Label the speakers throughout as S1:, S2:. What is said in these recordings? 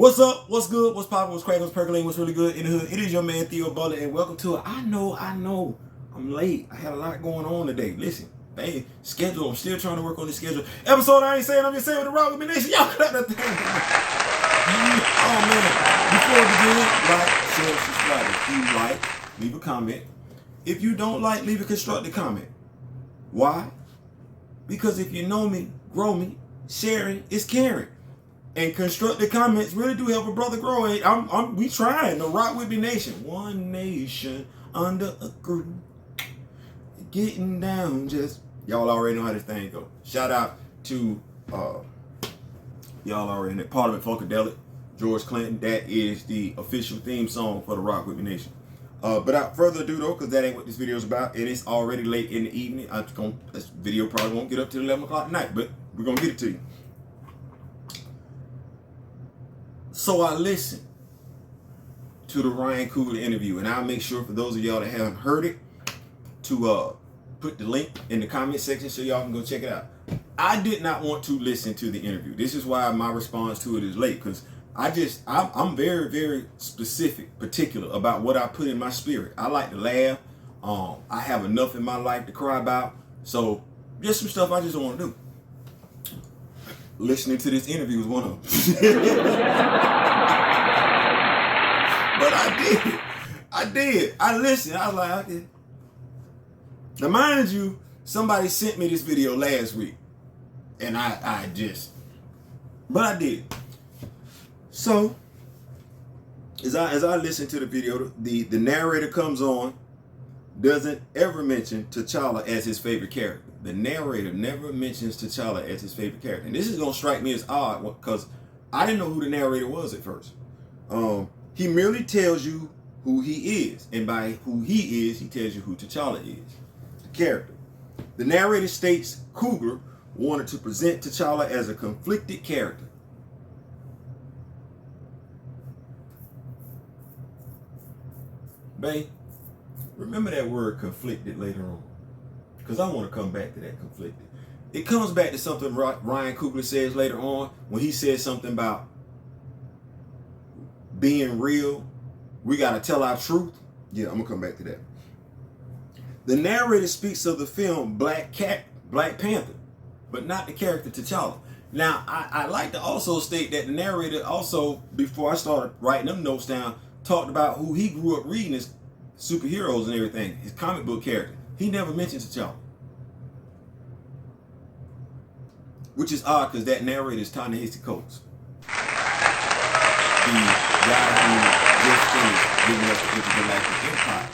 S1: What's up? What's good? What's poppin'? What's crackin'? What's percolating? What's really good in the hood? It is your man Theo Butler, and welcome to it. I know, I'm late. I had a lot going on today. Listen, schedule. I'm still trying to work on the schedule. Episode I ain't saying. I'm just saying with the Rock with Me Nation. Y'all clap that thing. Oh man! Before we begin, like, share, subscribe. If you like, leave a comment. If you don't like, leave a constructive comment. Why? Because if you know me, grow me, sharing is caring. And constructive comments really do help a brother grow. We trying to rock with me nation. One nation under a groove. Getting down just. Y'all already know how this thing go. Shout out to y'all already know Parliament Funkadelic, George Clinton. That is the official theme song for the Rock with Me Nation. Without further ado though, because that ain't what this video is about, and it's already late in the evening. This video probably won't get up till 11 o'clock at night, but we're gonna get it to you. So I listened to the Ryan Coogler interview, and I'll make sure for those of y'all that haven't heard it to put the link in the comment section so y'all can go check it out. I did not want to listen to the interview. This is why my response to it is late, because I'm very, very specific, particular about what I put in my spirit. I like to laugh. I have enough in my life to cry about. So just some stuff I just don't want to do. Listening to this interview was one of them. But I did. I listened. I was like, I did. Now, mind you, somebody sent me this video last week. And but I did. So, as I listened to the video, the narrator comes on, doesn't ever mention T'Challa as his favorite character. The narrator never mentions T'Challa as his favorite character. And this is going to strike me as odd because I didn't know who the narrator was at first. He merely tells you who he is. And by who he is, he tells you who T'Challa is, the character. The narrator states Coogler wanted to present T'Challa as a conflicted character. Babe, remember that word conflicted later on. Because I want to come back to that conflicted. It comes back to something Ryan Coogler says later on when he says something about being real. We got to tell our truth. Yeah, I'm going to come back to that. The narrator speaks of the film Black Panther, but not the character T'Challa. Now, I like to also state that the narrator also, before I started writing them notes down, talked about who he grew up reading as superheroes and everything, his comic book character. He never mentions T'Challa. Which is odd because that narrator is Ta-Nehisi Coates. The guy who just finished giving us the intergalactic empire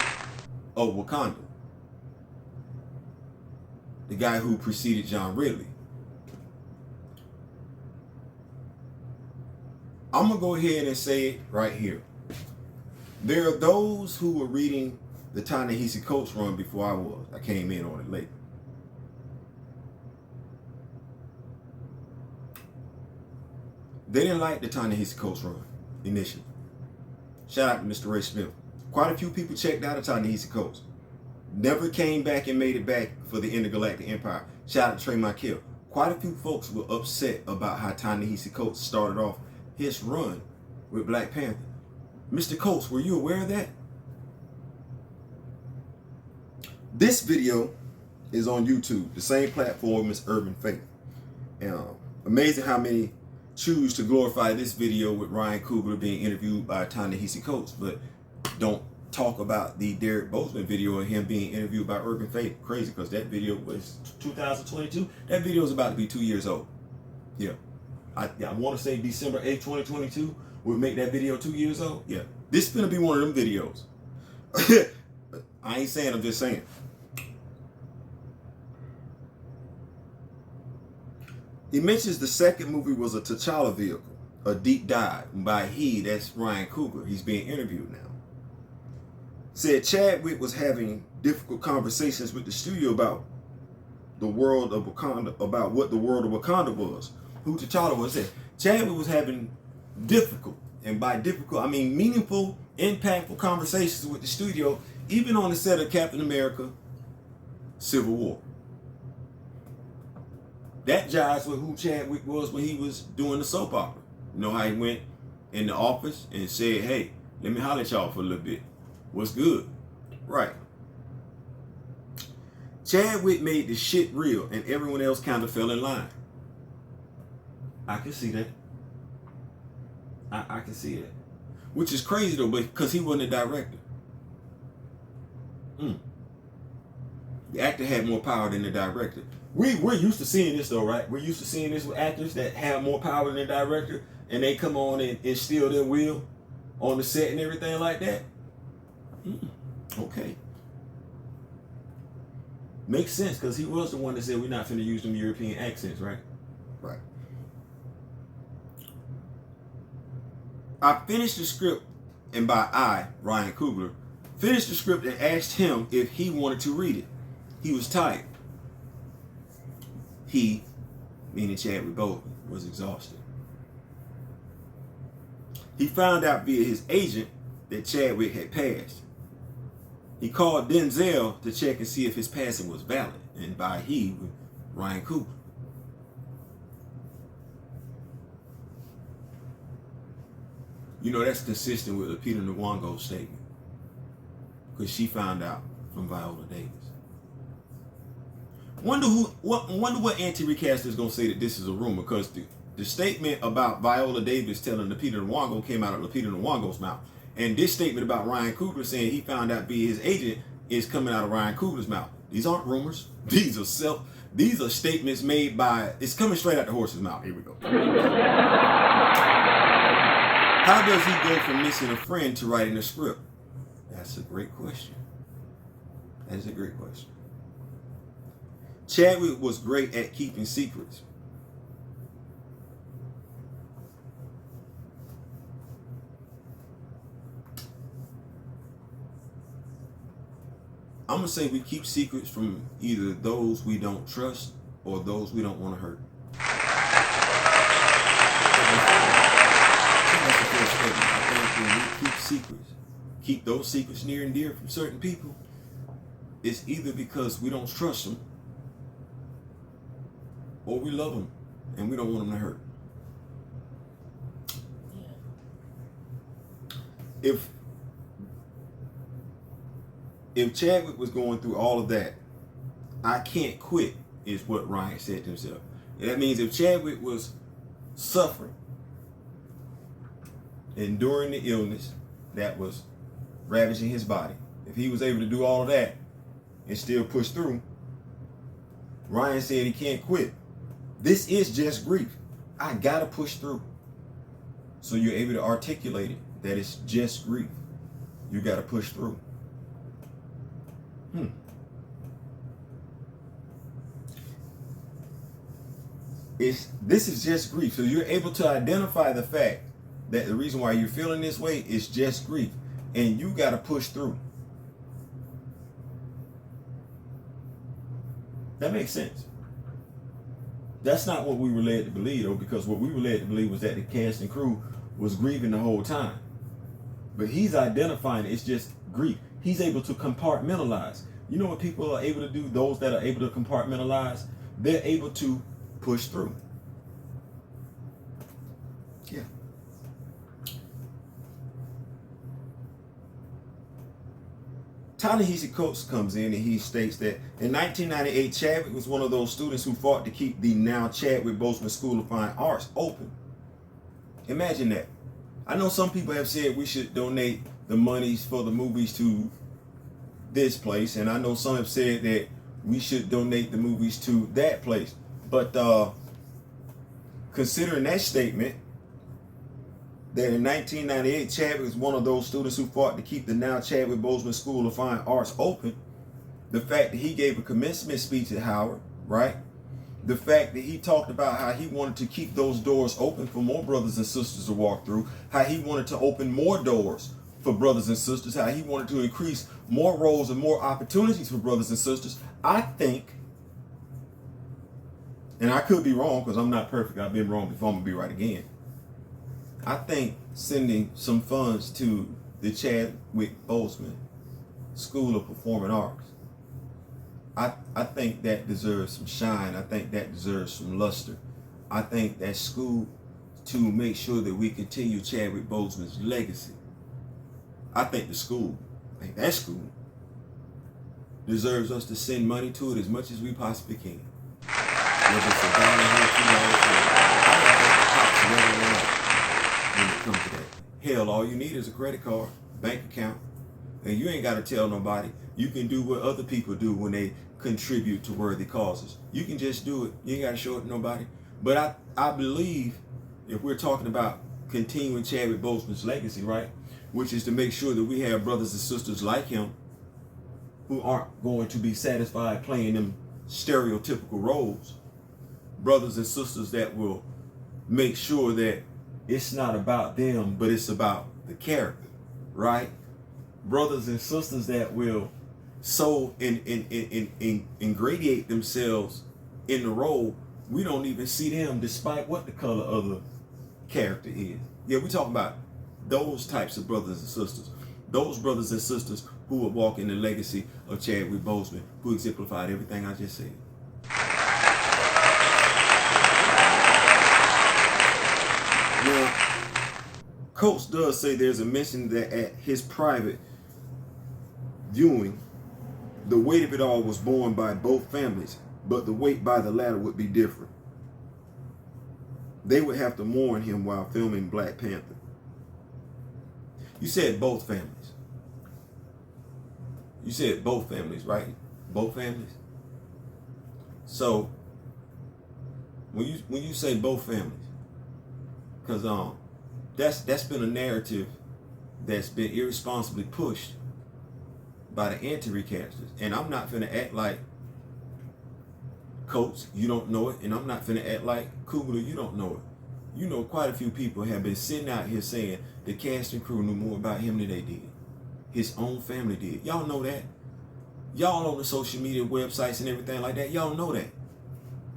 S1: of Wakanda. The guy who preceded John Ridley. I'm going to go ahead and say it right here. There are those who were reading the Ta-Nehisi Coates run before I was. I came in on it late. They didn't like the Ta-Nehisi Coates run initially. Shout out to Mr. Ray Smith. Quite a few people checked out of Ta-Nehisi Coates. Never came back and made it back for the Intergalactic Empire. Shout out to Trey Michael. Quite a few folks were upset about how Ta-Nehisi Coates started off his run with Black Panther. Mr. Coates, were you aware of that? This video is on YouTube, the same platform as Urban Faith. Amazing how many choose to glorify this video with Ryan Coogler being interviewed by Ta-Nehisi Coates, but don't talk about the Derek Bozeman video of him being interviewed by Urban Faith. Crazy, because that video was 2022. That video is about to be 2 years old. Yeah. I want to say December 8th, 2022 would make that video 2 years old. Yeah. This is going to be one of them videos. I ain't saying, I'm just saying. He mentions the second movie was a T'Challa vehicle, a deep dive. And by he, that's Ryan Coogler. He's being interviewed now. Said Chadwick was having difficult conversations with the studio about the world of Wakanda, about what the world of Wakanda was, who T'Challa was. Said Chadwick was having difficult, and by difficult I mean meaningful, impactful conversations with the studio, even on the set of Captain America: Civil War. That jives with who Chadwick was when he was doing the soap opera. You know how he went in the office and said, hey, let me holler at y'all for a little bit. What's good? Right. Chadwick made the shit real and everyone else kind of fell in line. I can see that. I can see that. Which is crazy though, because he wasn't a director. The actor had more power than the director. We're used to seeing this though, right? We're used to seeing this with actors that have more power than the director, and they come on and steal their wheel on the set and everything like that. Okay. Makes sense, because he was the one that said we're not finna use them European accents, right? Right. I finished the script, and by Ryan Coogler, finished the script and asked him if he wanted to read it. He was tired. He, meaning Chadwick Boseman, was exhausted. He found out via his agent that Chadwick had passed. He called Denzel to check and see if his passing was valid, and by he, Ryan Coogler. You know, that's consistent with Lupita Nyong'o's statement, because she found out from Viola Davis. Wonder what anti-recaster is going to say that this is a rumor, because the statement about Viola Davis telling Lupita Nyong'o came out of Lupita Nyong'o's mouth, and this statement about Ryan Coogler saying he found out via his agent is coming out of Ryan Coogler's mouth. These aren't rumors. These are statements made by, it's coming straight out the horse's mouth. Here we go. How does he go from missing a friend to writing a script? That's a great question. That is a great question. Chadwick was great at keeping secrets. I'm going to say we keep secrets from either those we don't trust or those we don't want to hurt. That's a fair statement. I think when we keep secrets, keep those secrets near and dear from certain people, it's either because we don't trust them or we love them and we don't want them to hurt. If Chadwick was going through all of that, I can't quit, is what Ryan said to himself. And that means if Chadwick was suffering, enduring the illness that was ravaging his body, if he was able to do all of that and still push through, Ryan said he can't quit. This is just grief. I gotta push through. So you're able to articulate it, that it's just grief. You gotta push through. This is just grief. So you're able to identify the fact that the reason why you're feeling this way is just grief, and you got to push through. That makes sense. That's not what we were led to believe, though, because what we were led to believe was that the cast and crew was grieving the whole time. But he's identifying it's just grief. He's able to compartmentalize. You know what people are able to do? Those that are able to compartmentalize, they're able to push through. Yeah. Ta-Nehisi Coates comes in and he states that in 1998, Chadwick was one of those students who fought to keep the now Chadwick Boseman School of Fine Arts open. Imagine that. I know some people have said we should donate the monies for the movies to this place, and I know some have said that we should donate the movies to that place. But considering that statement, that in 1998, Chadwick was one of those students who fought to keep the now Chadwick Boseman School of Fine Arts open, the fact that he gave a commencement speech at Howard, right? The fact that he talked about how he wanted to keep those doors open for more brothers and sisters to walk through, how he wanted to open more doors for brothers and sisters, how he wanted to increase more roles and more opportunities for brothers and sisters. I think, and I could be wrong because I'm not perfect, I've been wrong before, I'm going to be right again. I think sending some funds to the Chadwick Boseman School of Performing Arts, I think that deserves some shine. I think that deserves some luster. I think that school to make sure that we continue Chadwick Boseman's legacy. I think that school deserves us to send money to it as much as we possibly can. Whether it's $1 here, $2 here. When it comes to that. Hell, all you need is a credit card, bank account, and you ain't got to tell nobody. You can do what other people do when they contribute to worthy causes. You can just do it. You ain't got to show it to nobody. But I believe if we're talking about continuing Chadwick Boseman's legacy, right, which is to make sure that we have brothers and sisters like him who aren't going to be satisfied playing them stereotypical roles, brothers and sisters that will make sure that it's not about them, but it's about the character, right? Brothers and sisters that will so ingratiate themselves in the role, we don't even see them despite what the color of the character is. Yeah, we're talking about those types of brothers and sisters. Those brothers and sisters who will walk in the legacy of Chadwick Boseman, who exemplified everything I just said. Now, Coach does say there's a mention that at his private viewing, the weight of it all was borne by both families, but the weight by the latter would be different. They would have to mourn him while filming Black Panther. You said both families. You said both families, right? Both families. So when you say both families, because that's been a narrative that's been irresponsibly pushed by the anti-recasters, and I'm not finna act like Coach, you don't know it, and I'm not finna act like Coogler, you don't know it. You know, quite a few people have been sitting out here saying the cast and crew knew more about him than they did. His own family did. Y'all know that. Y'all on the social media websites and everything like that, y'all know that.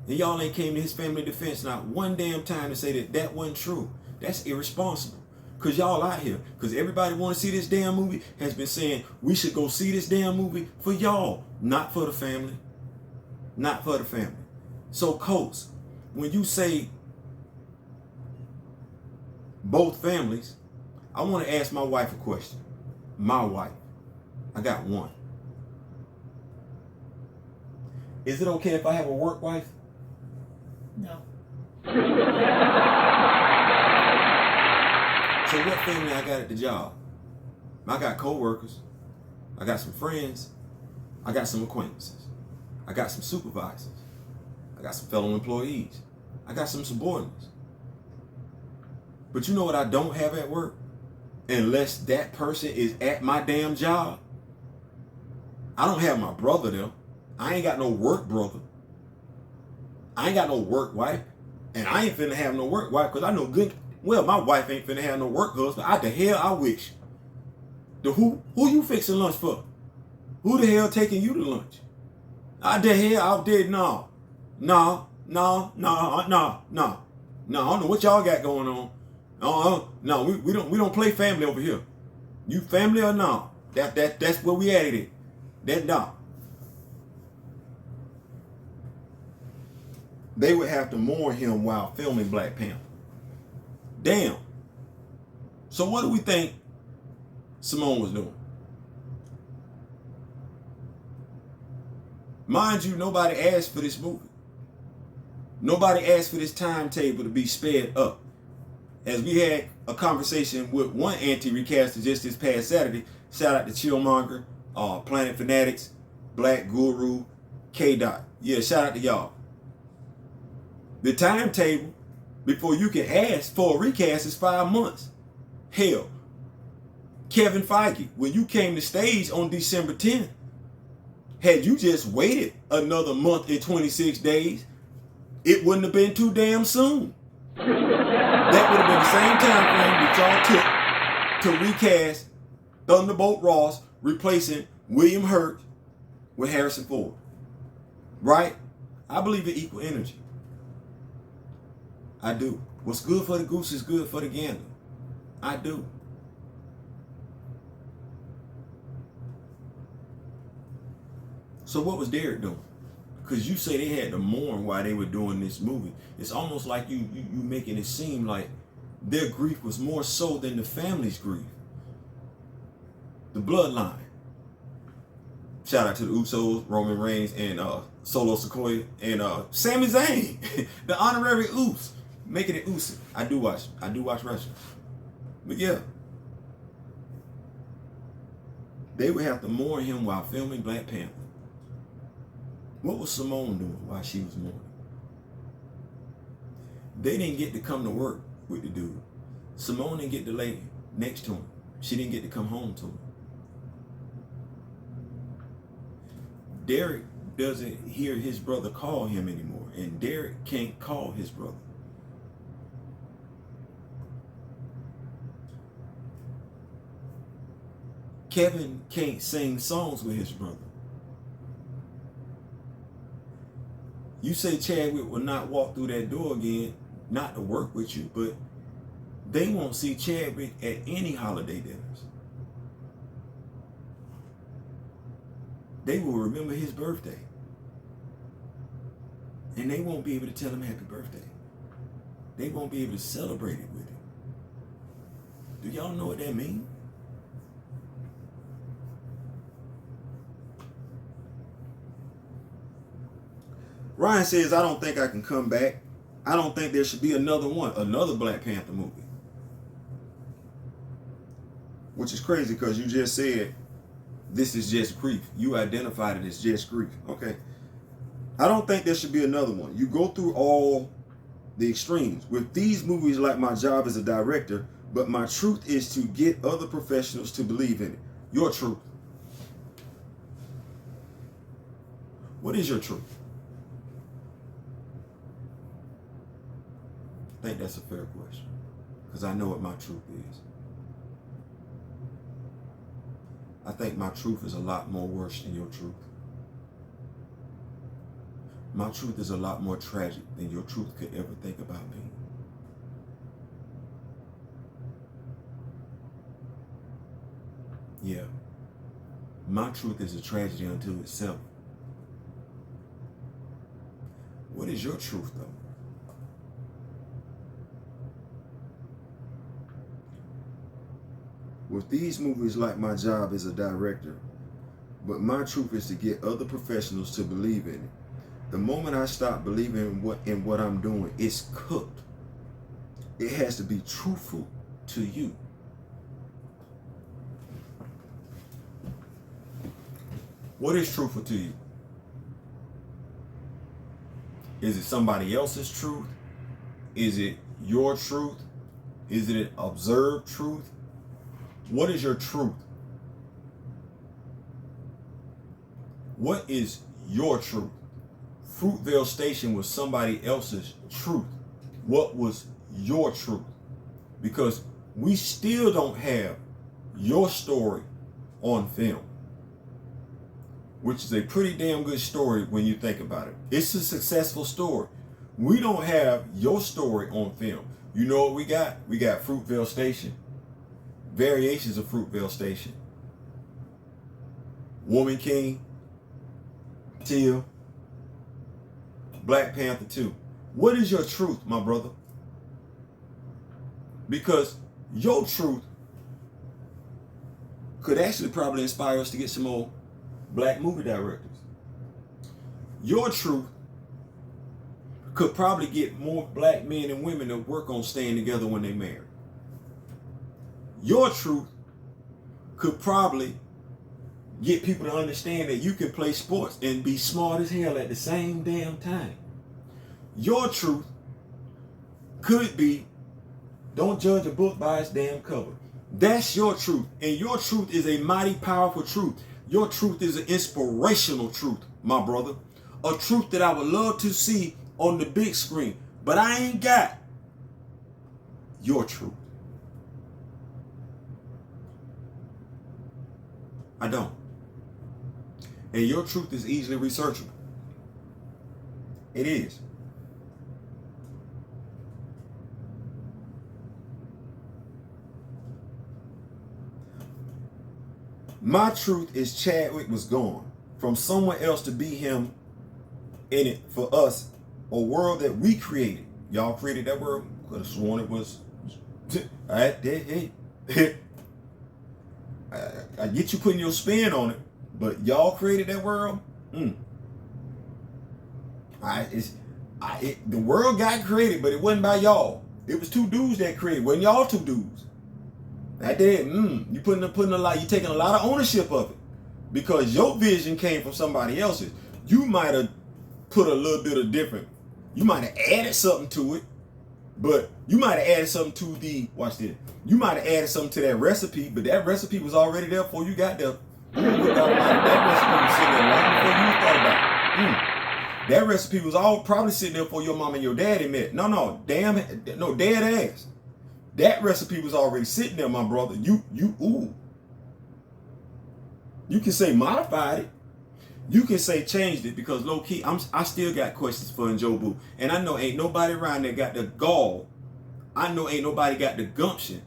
S1: And y'all ain't came to his family defense not one damn time to say that that wasn't true. That's irresponsible. Because y'all out here, because everybody want to see this damn movie, has been saying we should go see this damn movie for y'all, not for the family. Not for the family. So, Coach, when you say both families, I want to ask my wife a question. My wife. I got one. Is it okay if I have a work wife?
S2: No.
S1: So what family I got at the job? I got co-workers. I got some friends. I got some acquaintances. I got some supervisors. I got some fellow employees. I got some subordinates. But you know what I don't have at work? Unless that person is at my damn job. I don't have my brother there. I ain't got no work brother. I ain't got no work wife. And I ain't finna have no work wife because I know good. Well, my wife ain't finna have no work husband. I the hell I wish. Who you fixing lunch for? Who the hell taking you to lunch? I the hell out there, no. No, I don't know what y'all got going on. No, we don't play family over here. You family or no? That's where we at it. That no. They would have to mourn him while filming Black Panther. Damn. So what do we think Simone was doing? Mind you, nobody asked for this movie. Nobody asked for this timetable to be sped up. As we had a conversation with one anti-recaster just this past Saturday, shout out to Chillmonger, Planet Fanatics, Black Guru, K-Dot. Yeah, shout out to y'all. The timetable before you can ask for a recast is 5 months. Hell, Kevin Feige, when you came to stage on December 10th, had you just waited another month and 26 days, it wouldn't have been too damn soon. That would have been the same time frame that y'all took to recast Thunderbolt Ross, replacing William Hurt with Harrison Ford. Right? I believe in equal energy. I do. What's good for the goose is good for the gander. I do. So what was Derek doing? Because you say they had to mourn while they were doing this movie. It's almost like you making it seem like their grief was more so than the family's grief. The bloodline. Shout out to the Usos, Roman Reigns, and Solo Sikoa, and Sami Zayn, the honorary Us, making it Uso. I do watch wrestling. But yeah, they would have to mourn him while filming Black Panther. What was Simone doing while she was mourning? They didn't get to come to work with the dude. Simone didn't get to lay next to him. She didn't get to come home to him. Derek doesn't hear his brother call him anymore, and Derek can't call his brother. Kevin can't sing songs with his brother. You say Chadwick will not walk through that door again, not to work with you, but they won't see Chadwick at any holiday dinners. They will remember his birthday. And they won't be able to tell him happy birthday. They won't be able to celebrate it with him. Do y'all know what that means? Ryan says, I don't think I can come back. I don't think there should be another one, another Black Panther movie. Which is crazy because you just said, this is just grief. You identified it as just grief. Okay. I don't think there should be another one. You go through all the extremes. With these movies, like my job as a director, but my truth is to get other professionals to believe in it. Your truth. What is your truth? I think that's a fair question, because I know what my truth is. I think my truth is a lot more worse than your truth. My truth is a lot more tragic than your truth could ever think about being. Yeah. My truth is a tragedy unto itself. What is your truth, though? With these movies, like my job as a director, but my truth is to get other professionals to believe in it. The moment I stop believing in what I'm doing, it's cooked. It has to be truthful to you. What is truthful to you? Is it somebody else's truth? Is it your truth? Is it an observed truth? What is your truth? What is your truth? Fruitvale Station was somebody else's truth. What was your truth? Because we still don't have your story on film, which is a pretty damn good story when you think about it. It's a successful story. We don't have your story on film. You know what we got? We got Fruitvale Station. Variations of Fruitvale Station. Woman King. Teal. Black Panther 2. What is your truth, my brother? Because your truth could actually probably inspire us to get some more black movie directors. Your truth could probably get more black men and women to work on staying together when they marry. Your truth could probably get people to understand that you can play sports and be smart as hell at the same damn time. Your truth could be, don't judge a book by its damn cover. That's your truth. And your truth is a mighty powerful truth. Your truth is an inspirational truth, my brother. A truth that I would love to see on the big screen. But I ain't got your truth. I don't. And your truth is easily researchable. It is. My truth is Chadwick was gone. From someone else to be him in it for us a world that we created. Y'all created that world. Could have sworn it was. I get you putting your spin on it, but y'all created that world. The world got created, but it wasn't by y'all. It was two dudes that created. It wasn't y'all two dudes. That did. You putting a lot. You taking a lot of ownership of it because your vision came from somebody else's. You might have put a little bit of different. You might have added something to it, but you might have added something to the. Watch this. You might have added something to that recipe, but that recipe was already there before you got there. That recipe was sitting there long before you thought about it. That recipe was all probably sitting there before your mom and your daddy met. No, dead ass. That recipe was already sitting there, my brother. You can say modified it. You can say changed it because low key, I still got questions for Njobu. And I know ain't nobody around there got the gall. I know ain't nobody got the gumption.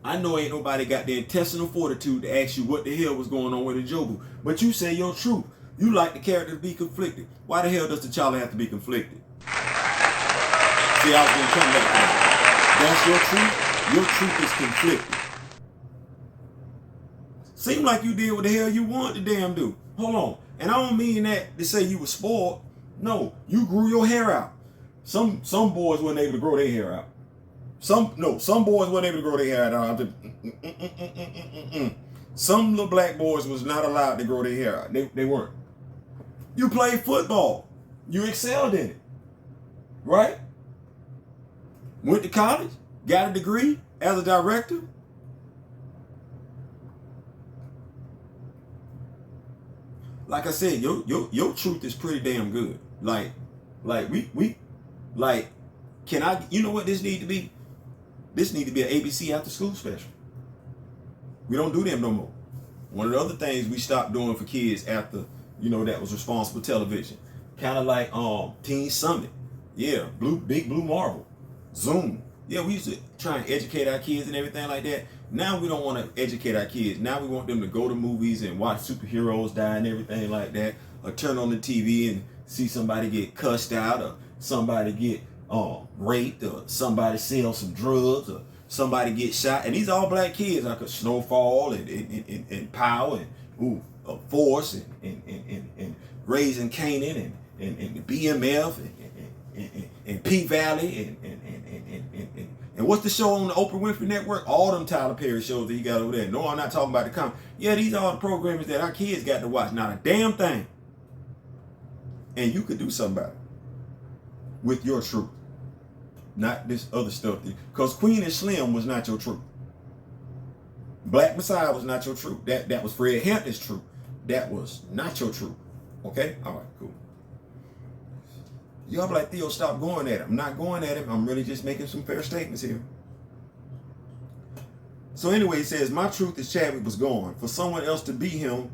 S1: I know ain't nobody got the intestinal fortitude to ask you what the hell was going on with Njobu. But you say your truth. You like the character to be conflicted. Why the hell does T'Challa have to be conflicted? See, I was going to come back to that. That's your truth. Your truth is conflicted. Seemed like you did what the hell you wanted to damn do. Hold on. And I don't mean that to say you were spoiled. No, you grew your hair out. Some boys weren't able to grow their hair out. Some boys weren't able to grow their hair out. Some little black boys was not allowed to grow their hair out. They weren't. You played football. You excelled in it. Right? Went to college. Got a degree as a director. Like I said, your truth is pretty damn good. Can I, you know what this need to be? This need to be an ABC after school special. We don't do them no more. One of the other things we stopped doing for kids after, that was responsible television. Kind of like Teen Summit. Yeah, Big Blue Marble. Zoom. Yeah, we used to try and educate our kids and everything like that. Now we don't want to educate our kids. Now we want them to go to movies and watch superheroes die and everything like that. Or turn on the TV and see somebody get cussed out or somebody get raped or somebody sell some drugs or somebody get shot. And these are all black kids like a Snowfall and Power and Force and Raising Canaan and BMF and P Valley and what's the show on the Oprah Winfrey Network? All them Tyler Perry shows that he got over there. No, I'm not talking about the comedy. Yeah, these are all the programmers that our kids got to watch. Not a damn thing. And you could do something about it with your truth. Not this other stuff. Because Queen and Slim was not your truth. Black Messiah was not your truth. That was Fred Hampton's truth. That was not your truth. Okay? All right, cool. Y'all be like, Theo, stop going at him. I'm not going at him. I'm really just making some fair statements here. So anyway, he says, my truth is Chadwick was gone. For someone else to be him,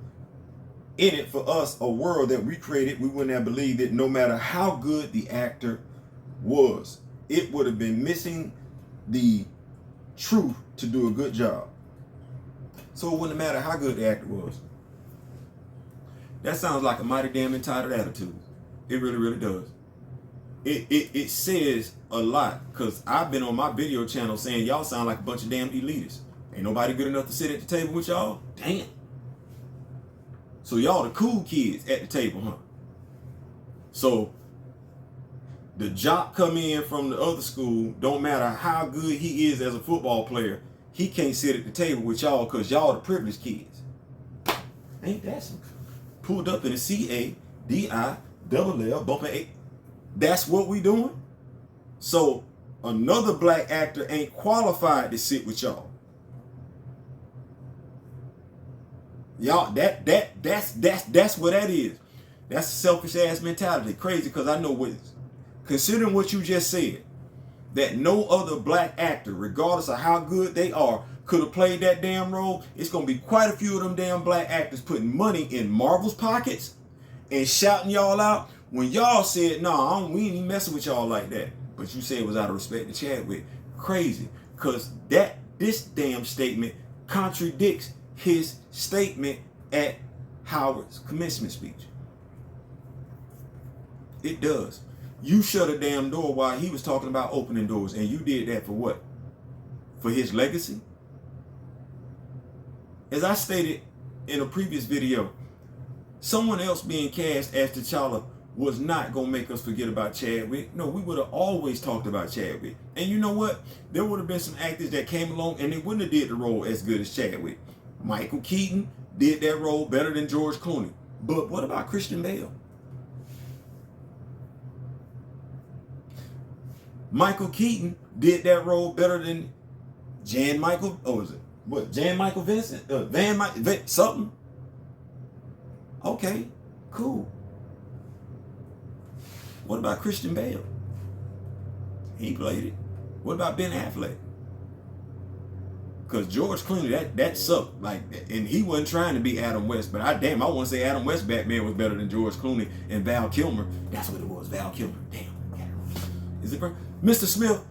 S1: in it for us, a world that we created, we wouldn't have believed it no matter how good the actor was. It would have been missing the truth to do a good job. So it wouldn't matter how good the actor was. That sounds like a mighty damn entitled attitude. It really, really does. It says a lot because I've been on my video channel saying y'all sound like a bunch of damn elitists. Ain't nobody good enough to sit at the table with y'all? Damn. So y'all the cool kids at the table, huh? So the jock come in from the other school, don't matter how good he is as a football player, he can't sit at the table with y'all because y'all the privileged kids. Ain't that some? Pulled up in a CADILL bumping 8. That's what we doing? So another black actor ain't qualified to sit with y'all. Y'all, that's what that is. That's a selfish ass mentality. Crazy because I know what, considering what you just said, that no other black actor, regardless of how good they are, could have played that damn role. It's gonna be quite a few of them damn black actors putting money in Marvel's pockets and shouting y'all out when y'all said, no, we ain't even messing with y'all like that. But you said it was out of respect to Chadwick. Crazy. Because this damn statement contradicts his statement at Howard's commencement speech. It does. You shut a damn door while he was talking about opening doors, and you did that for what? For his legacy? As I stated in a previous video, someone else being cast as T'Challa was not going to make us forget about Chadwick. No, we would have always talked about Chadwick. And you know what? There would have been some actors that came along and they wouldn't have did the role as good as Chadwick. Michael Keaton did that role better than George Clooney. But what about Christian Bale? Michael Keaton did that role better than Jan Michael, Jan Michael Vincent? Something? Okay, cool. What about Christian Bale? He played it. What about Ben Affleck? Because George Clooney, that sucked. Like, and he wasn't trying to be Adam West, but I want to say Adam West Batman was better than George Clooney and Val Kilmer. That's what it was, Val Kilmer. Damn. Is it Mr. Smith?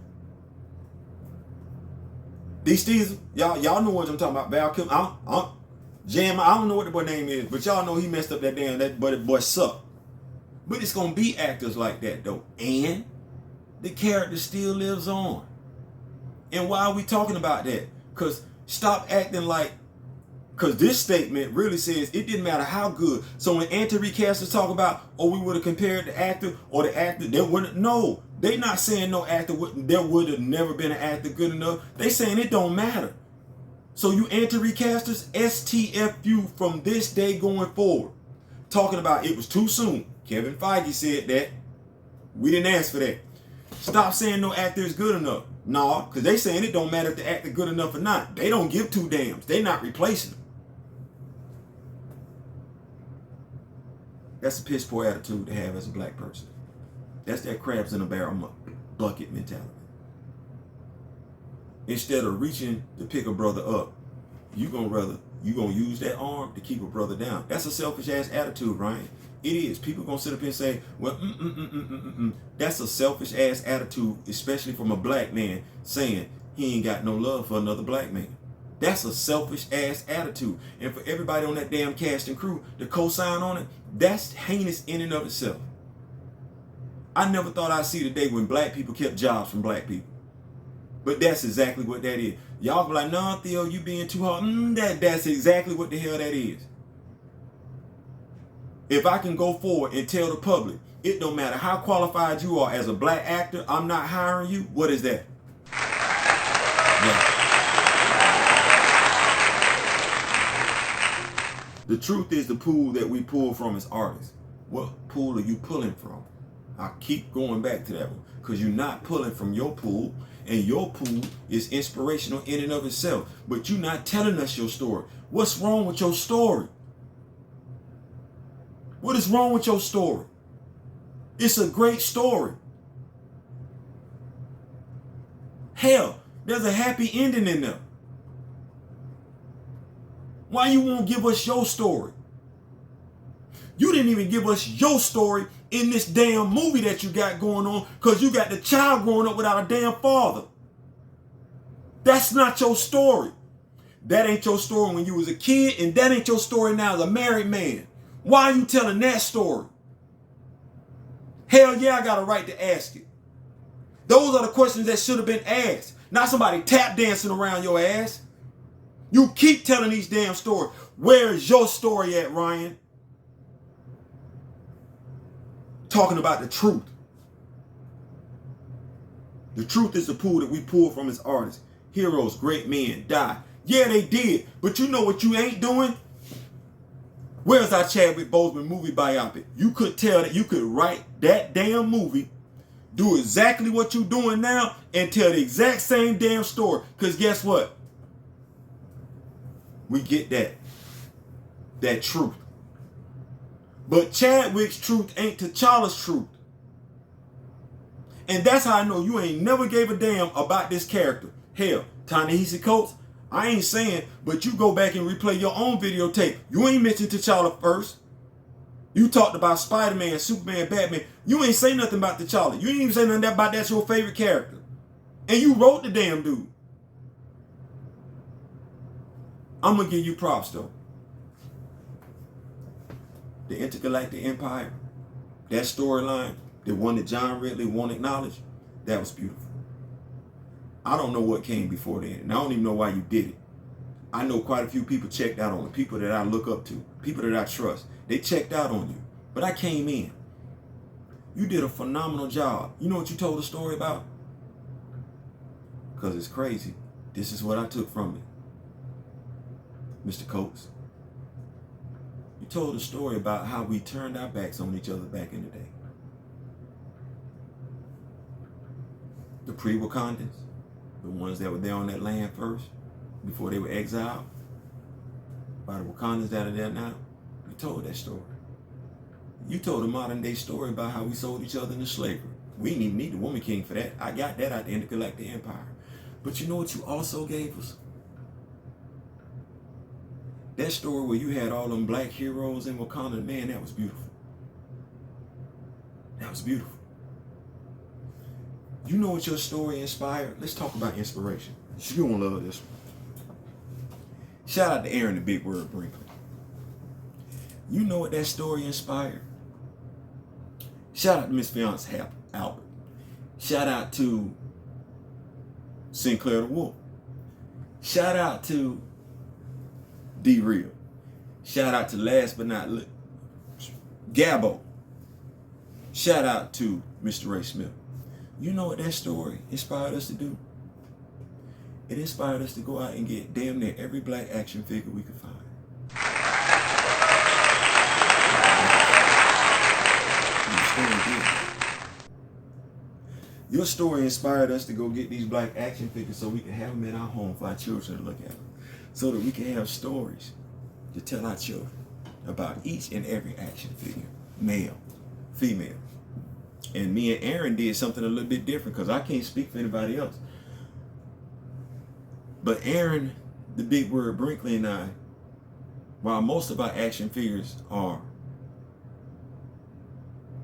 S1: These Steezers, y'all know what I'm talking about. Val Kilmer. I don't know what the boy name is, but y'all know he messed up that boy sucked. But it's gonna be actors like that though, and the character still lives on. And why are we talking about that? Because stop acting like, because this statement really says it didn't matter how good. So when anti-recasters talk about, we would have compared the actor or the actor, they wouldn't. No, they not saying no actor there would have never been an actor good enough. They saying it don't matter. So you anti-recasters, STFU from this day going forward. Talking about it was too soon. Kevin Feige said that. We didn't ask for that. Stop saying no actor is good enough. Nah, because they saying it don't matter if the actor good enough or not. They don't give two damns. They not replacing them. That's a piss poor attitude to have as a black person. That's that crabs in a barrel bucket mentality. Instead of reaching to pick a brother up, you gonna use that arm to keep a brother down. That's a selfish ass attitude, Ryan. It is. People gonna sit up here and say, well, That's a selfish ass attitude, especially from a black man saying he ain't got no love for another black man. That's a selfish ass attitude. And for everybody on that damn cast and crew to co-sign on it, that's heinous in and of itself. I never thought I'd see the day when black people kept jobs from black people. But that's exactly what that is. Y'all be like, no, Theo, you being too hard. That's exactly what the hell that is. If I can go forward and tell the public, it don't matter how qualified you are as a black actor, I'm not hiring you, what is that? Yeah. The truth is the pool that we pull from as artists. What pool are you pulling from? I keep going back to that one. Because you're not pulling from your pool, and your pool is inspirational in and of itself. But you're not telling us your story. What's wrong with your story? What is wrong with your story? It's a great story. Hell, there's a happy ending in there. Why you won't give us your story? You didn't even give us your story in this damn movie that you got going on, because you got the child growing up without a damn father. That's not your story. That ain't your story when you was a kid, and that ain't your story now as a married man. Why are you telling that story? Hell yeah, I got a right to ask it. Those are the questions that should have been asked. Not somebody tap dancing around your ass. You keep telling these damn stories. Where is your story at, Ryan? Talking about the truth. The truth is the pool that we pull from as artists. Heroes, great men, die. Yeah, they did. But you know what you ain't doing? Where's our Chadwick Boseman movie biopic? You could tell that you could write that damn movie, do exactly what you're doing now, and tell the exact same damn story. Because guess what? We get that truth. But Chadwick's truth ain't T'Challa's truth. And that's how I know you ain't never gave a damn about this character. Hell, Ta-Nehisi Coates, I ain't saying, but you go back and replay your own videotape. You ain't mentioned T'Challa first. You talked about Spider-Man, Superman, Batman. You ain't say nothing about T'Challa. You ain't even say nothing about that's your favorite character. And you wrote the damn dude. I'm going to give you props, though. The Intergalactic Empire, that storyline, the one that John Ridley won't acknowledge, that was beautiful. I don't know what came before then, and I don't even know why you did it. I know quite a few people checked out on it, people that I look up to, people that I trust. They checked out on you, but I came in. You did a phenomenal job. You know what you told the story about? Because it's crazy. This is what I took from it. Mr. Coates. You told a story about how we turned our backs on each other back in the day. The pre-Wakandans, the ones that were there on that land first, before they were exiled by the Wakandans that are there now. You told that story. You told a modern day story about how we sold each other into slavery. We didn't even need the Woman King for that. I got that out the Intergalactic Empire. But you know what you also gave us? That story where you had all them black heroes in Wakanda, man, that was beautiful. That was beautiful. You know what your story inspired? Let's talk about inspiration. You're gonna love this one. Shout out to Aaron, the Big Word Brinkley. You know what that story inspired? Shout out to Miss Fiance Albert. Shout out to Sinclair the Wolf. Shout out to D Real. Shout out to last but not least, Gabbo. Shout out to Mr. Ray Smith. You know what that story inspired us to do? It inspired us to go out and get damn near every black action figure we could find. Your story inspired us to go get these black action figures so we can have them in our home for our children to look at them. So that we can have stories to tell our children about each and every action figure, male, female. And me and Aaron did something a little bit different because I can't speak for anybody else. But Aaron, the Big Word Brinkley, and I, while most of our action figures are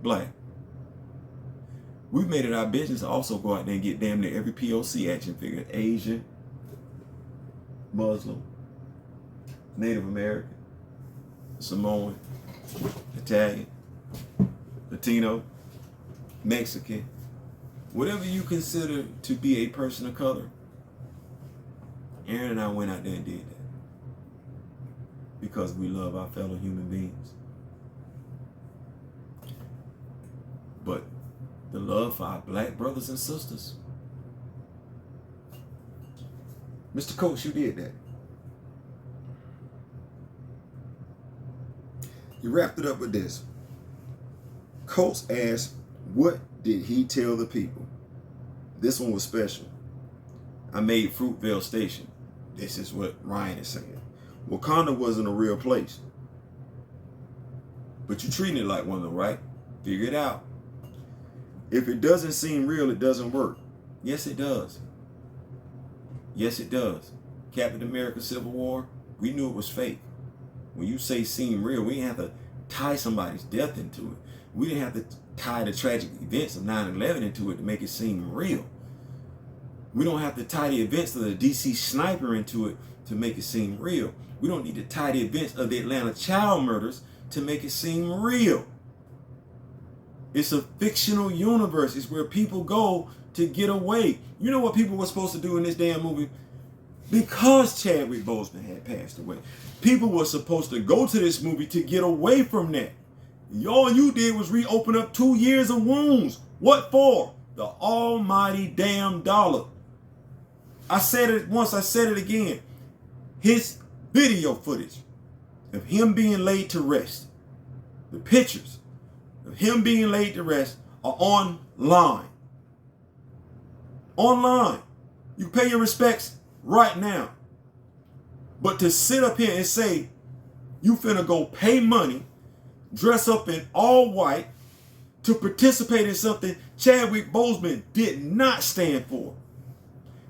S1: black, we've made it our business to also go out there and get damn near every POC action figure. Asian, Muslim, Native American, Samoan, Italian, Latino, Mexican, whatever you consider to be a person of color. Aaron and I went out there and did that because we love our fellow human beings. But the love for our black brothers and sisters, Mr. Coach, you did that. You wrapped it up with this. Coach asked, what did he tell the people? This one was special. I made Fruitvale Station. This is what Ryan is saying. Wakanda wasn't a real place. But you treating it like one though, right? Figure it out. If it doesn't seem real, it doesn't work. Yes, it does. Yes, it does. Captain America Civil War, we knew it was fake. When you say seem real, we didn't have to tie somebody's death into it. We didn't have to tie the tragic events of 9/11 into it to make it seem real. We don't have to tie the events of the DC sniper into it to make it seem real. We don't need to tie the events of the Atlanta child murders to make it seem real. It's a fictional universe. It's where people go to get away. You know what people were supposed to do in this damn movie? Because Chadwick Boseman had passed away, people were supposed to go to this movie to get away from that. All you did was reopen up 2 years of wounds. What for? The almighty damn dollar. I said it once, I said it again. His video footage of him being laid to rest, the pictures of him being laid to rest are online. Online. You pay your respects right now. But to sit up here and say, you finna go pay money, dress up in all white, to participate in something Chadwick Boseman did not stand for.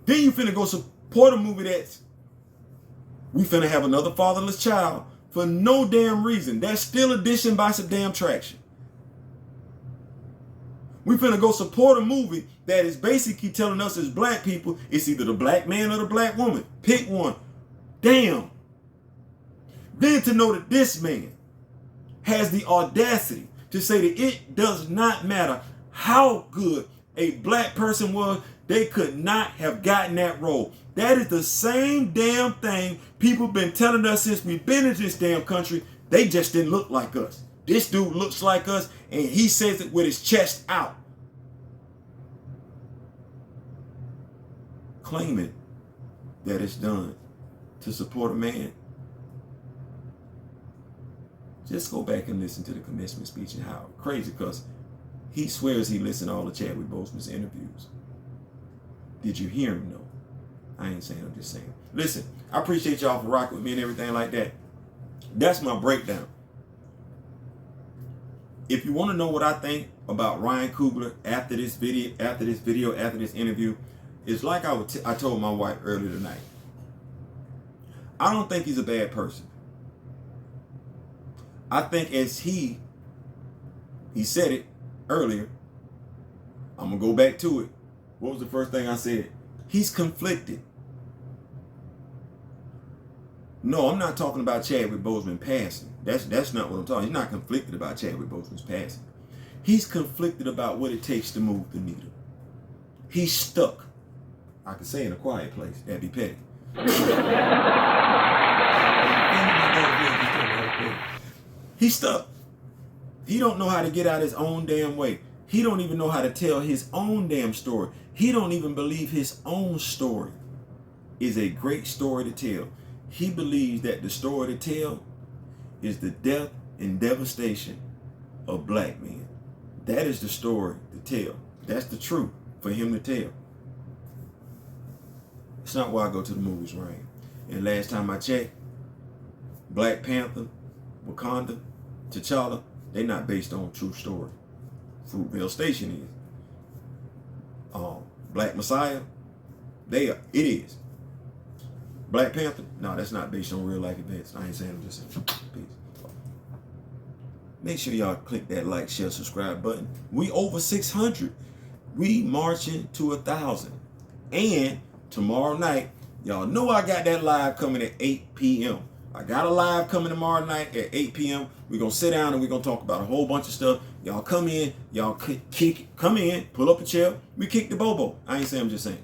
S1: Then you finna go support a movie that's, we finna have another fatherless child for no damn reason. That's still addition by some damn traction. We finna go support a movie that is basically telling us as black people, it's either the black man or the black woman. Pick one. Damn. Then to know that this man has the audacity to say that it does not matter how good a black person was, they could not have gotten that role. That is the same damn thing people been telling us since we've been in this damn country. They just didn't look like us. This dude looks like us, and he says it with his chest out. Claiming that it's done to support a man. Just go back and listen to the commencement speech and how crazy, because he swears he listened to all of Chadwick Boseman's interviews. Did you hear him? No. I ain't saying, I'm just saying. Listen, I appreciate y'all for rocking with me and everything like that. That's my breakdown. If you want to know what I think about Ryan Coogler after this interview, it's like I told my wife earlier tonight. I don't think he's a bad person. I think as he said it earlier, I'm going to go back to it. What was the first thing I said? He's conflicted. No, I'm not talking about Chadwick Boseman passing. That's not what I'm talking. He's not conflicted about Chadwick Boseman's passing. He's conflicted about what it takes to move the needle. He's stuck. I could say in a quiet place. That'd be petty. He's stuck. He don't know how to get out his own damn way. He don't even know how to tell his own damn story. He don't even believe his own story is a great story to tell. He believes that the story to tell is the death and devastation of black men. That is the story to tell. That's the truth for him to tell. It's not why I go to the movies, right? And last time I checked, Black Panther, Wakanda, T'Challa, they're not based on true story. Fruitvale Station is. Black Messiah, it is. Black Panther, no, that's not based on real life events. I ain't saying, I'm just saying. Peace. Make sure y'all click that like, share, subscribe button. We over 600. We marching to 1,000. And tomorrow night, y'all know I got that live coming at 8 p.m. I got a live coming tomorrow night at 8 p.m. We're going to sit down and we're going to talk about a whole bunch of stuff. Y'all come in, y'all come in, pull up a chair. We kick the bobo. I ain't saying, I'm just saying.